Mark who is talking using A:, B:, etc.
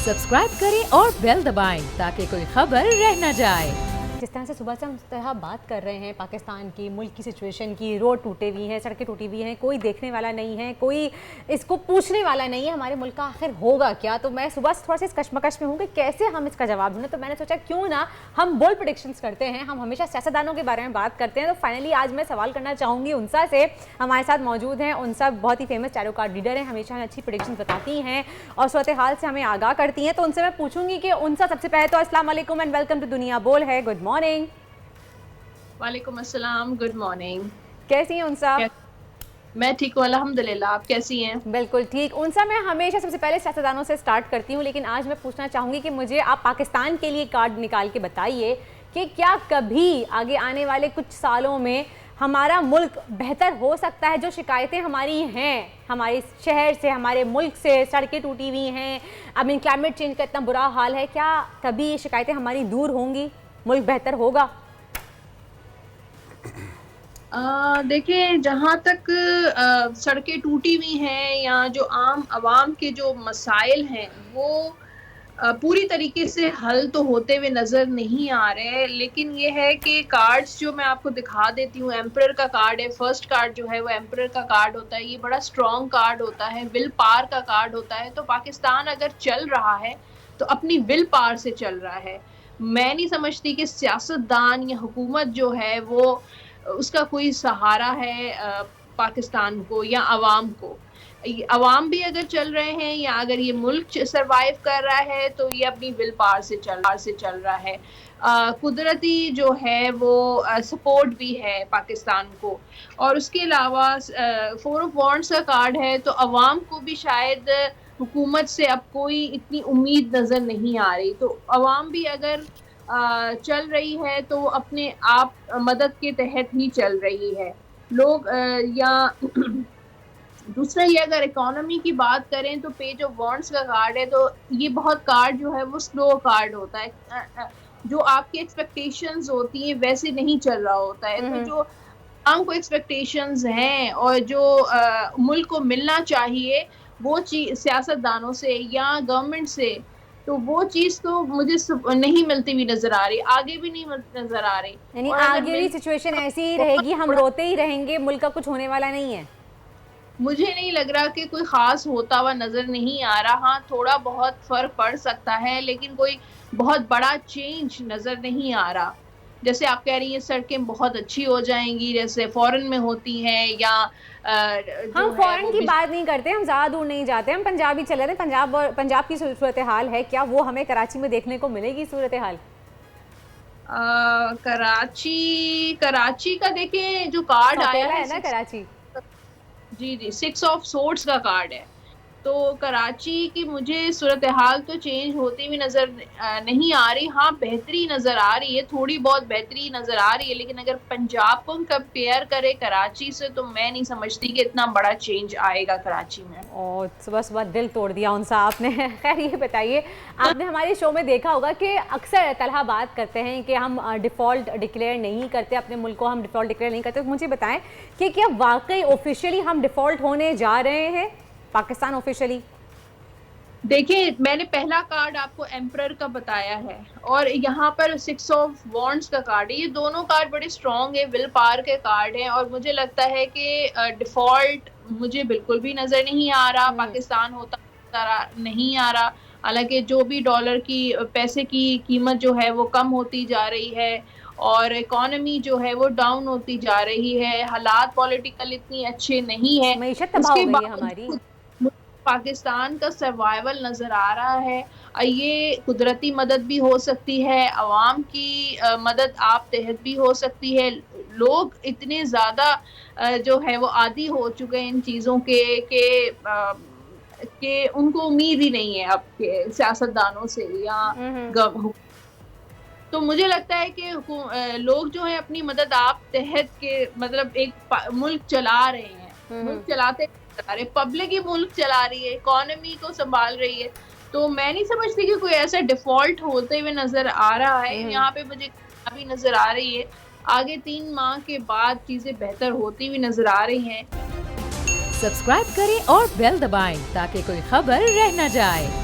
A: Subscribe करें और bell दबाएं ताकि कोई खबर रह न जाए।
B: जिस तरह से सुबह से हम इस तरह बात कर रहे हैं पाकिस्तान की, मुल्क की सिचुएशन की, रोड टूटे हुई हैं, सड़कें टूटी हुई हैं, कोई देखने वाला नहीं है, कोई इसको पूछने वाला नहीं है हमारे मुल्क का आखिर होगा क्या। तो मैं सुबह से थोड़ा सा इस कश्मकश में हूँ कि कैसे हम इसका जवाब ढूंढें। तो मैंने सोचा क्यों ना हम बोल्ड प्रेडिक्शंस करते हैं, हम हमेशा सियासतदानों के बारे में बात करते हैं। तो फाइनली आज मैं सवाल करना चाहूँगी उनसा से, हमारे साथ मौजूद हैं। उनसा बहुत ही फेमस टैरो कार्ड रीडर हैं, हमेशा अच्छी प्रेडिक्शंस बताती हैं और सूरत हाल से हमें आगाह करती हैं। तो उनसे मैं पूछूंगी कि उनसा सबसे पहले तो अस्सलाम वालेकुम एंड वेलकम टू दुनिया बोल है। Good morning.
C: वालेकुम अस्सलाम, गुड मॉर्निंग।
B: कैसी हैं उनसा?
C: मैं ठीक हूँ अल्हम्दुलिल्लाह, आप कैसी हैं?
B: बिल्कुल ठीक। उनसा मैं हमेशा सबसे पहले सियासतदानों से स्टार्ट करती हूँ, लेकिन आज मैं पूछना चाहूँगी कि मुझे आप पाकिस्तान के लिए कार्ड निकाल के बताइए कि क्या कभी आगे आने वाले कुछ सालों में हमारा मुल्क बेहतर हो सकता है। जो शिकायतें हमारी हैं हमारे शहर से, हमारे मुल्क से, सड़कें टूटी हुई हैं, अब इन क्लाइमेट चेंज का इतना बुरा हाल है, क्या कभी ये शिकायतें हमारी दूर होंगी, मुल्क बेहतर होगा?
C: देखिए, जहाँ तक सड़कें टूटी हुई हैं या जो आम आवाम के जो मसाइल हैं वो पूरी तरीके से हल तो होते हुए नज़र नहीं आ रहे। लेकिन ये है कि कार्ड्स जो मैं आपको दिखा देती हूँ, एम्परर का कार्ड है, फर्स्ट कार्ड जो है वो एम्परर का कार्ड होता है। ये बड़ा स्ट्रॉन्ग कार्ड होता है, विल पावर का कार्ड होता है। तो पाकिस्तान अगर चल रहा है तो अपनी विल पावर से चल रहा है। मैं नहीं समझती कि सियासतदान या हुकूमत जो है वो उसका कोई सहारा है पाकिस्तान को या अवाम को। अवाम भी अगर चल रहे हैं या अगर ये मुल्क सरवाइव कर रहा है तो ये अपनी विल पावर से चल रहा है। कुदरती जो है वो सपोर्ट भी है पाकिस्तान को। और उसके अलावा 4 ऑफ वॉन्ड्स का कार्ड है, तो अवाम को भी शायद हुकूमत से अब कोई इतनी उम्मीद नज़र नहीं आ रही। तो अवाम भी अगर चल रही है तो अपने आप मदद के तहत ही चल रही है लोग। या दूसरा, ये अगर इकोनॉमी की बात करें तो पेज ऑफ वॉन्ड्स का कार्ड है, तो ये बहुत कार्ड जो है वो स्लो कार्ड होता है। जो आपकी एक्सपेक्टेशंस होती हैं वैसे नहीं चल रहा होता है। तो जो आम को एक्सपेक्टेशंस हैं और जो मुल्क को मिलना चाहिए वो चीज सियासतदानों से या गवर्नमेंट से, तो वो चीज तो मुझे नहीं मिलती हुई नजर आ रही, आगे भी नहीं नजर आ रही।
B: यानी आगे भी सिचुएशन ऐसी ही रहेगी, हम रोते ही रहेंगे, मुल्क का कुछ होने वाला नहीं है।
C: मुझे नहीं लग रहा कि कोई खास होता हुआ नजर नहीं आ रहा। हाँ, थोड़ा बहुत फर्क पड़ सकता है लेकिन कोई बहुत बड़ा चेंज नजर नहीं आ रहा। जैसे आप कह रही हैं सड़कें बहुत अच्छी हो जाएंगी जैसे फॉरेन में होती हैं, या
B: हम फॉरेन की बात नहीं करते, हम ज़्यादा दूर नहीं जाते, हम पंजाब ही चले जाते हैं। पंजाब की सूरत हाल है, क्या वो हमें कराची में देखने को मिलेगी सूरत हाल?
C: कराची का देखें जो कार्ड आया
B: है ना कराची।
C: जी 6 ऑफ सोर्ड्स का कार्ड है। तो कराची की मुझे सूरत हाल तो चेंज होती हुई नज़र नहीं आ रही। हाँ, बेहतरी नज़र आ रही है, थोड़ी बहुत बेहतरी नज़र आ रही है, लेकिन अगर पंजाब को हम कंपेयर करें कराची से तो मैं नहीं समझती कि इतना बड़ा चेंज आएगा कराची में।
B: और सुबह सुबह दिल तोड़ दिया उनसा आपने। खैर ये बताइए, आपने हमारे शो में देखा होगा कि अक्सर तलहा बात करते हैं कि हम डिफ़ॉल्ट डिक्लेयर नहीं करते, अपने मुल्क को हम डिफ़ॉल्ट डिक्लेयर नहीं करते। तो मुझे बताएं कि क्या वाकई ऑफिशियली हम डिफ़ॉल्ट होने जा रहे हैं पाकिस्तान ऑफिशियली?
C: देखिए, मैंने पहला कार्ड आपको एम्परर का बताया है और यहाँ पर 6 ऑफ वॉन्ड्स का कार्ड है। ये दोनों कार्ड बड़े स्ट्रॉन्ग है, विल पावर के कार्ड हैं और मुझे लगता है कि डिफॉल्ट मुझे बिल्कुल भी नज़र नहीं आ रहा, पाकिस्तान होता नहीं आ रहा। हालांकि जो भी डॉलर की पैसे की कीमत जो है वो कम होती जा रही है और इकोनॉमी जो है वो डाउन होती जा रही है, हालात पॉलिटिकल इतनी अच्छे नहीं है।
B: मईशत तबाह हो गई है हमारी।
C: पाकिस्तान का सर्वाइवल नज़र आ रहा है। ये कुदरती मदद भी हो सकती है, अवाम की मदद आप तहत भी हो सकती है। लोग इतने ज़्यादा जो है वो आदी हो चुके हैं इन चीज़ों के उनको उम्मीद ही नहीं है अब के सियासतदानों से या तो मुझे लगता है कि लोग जो है अपनी मदद आप तहत के मतलब एक मुल्क चला रहे हैं, मुल्क चलाते रहे, पब्लिक ही मुल्क चला रही है, इकोनॉमी को संभाल रही है। तो मैं नहीं समझती कि कोई ऐसा डिफॉल्ट होते हुए नजर आ रहा है। यहाँ पे मुझे अभी नजर आ रही है, आगे 3 माह के बाद चीजें बेहतर होती हुई नजर आ रही हैं।
A: सब्सक्राइब करें और बेल दबाएं ताकि कोई खबर रह न जाए।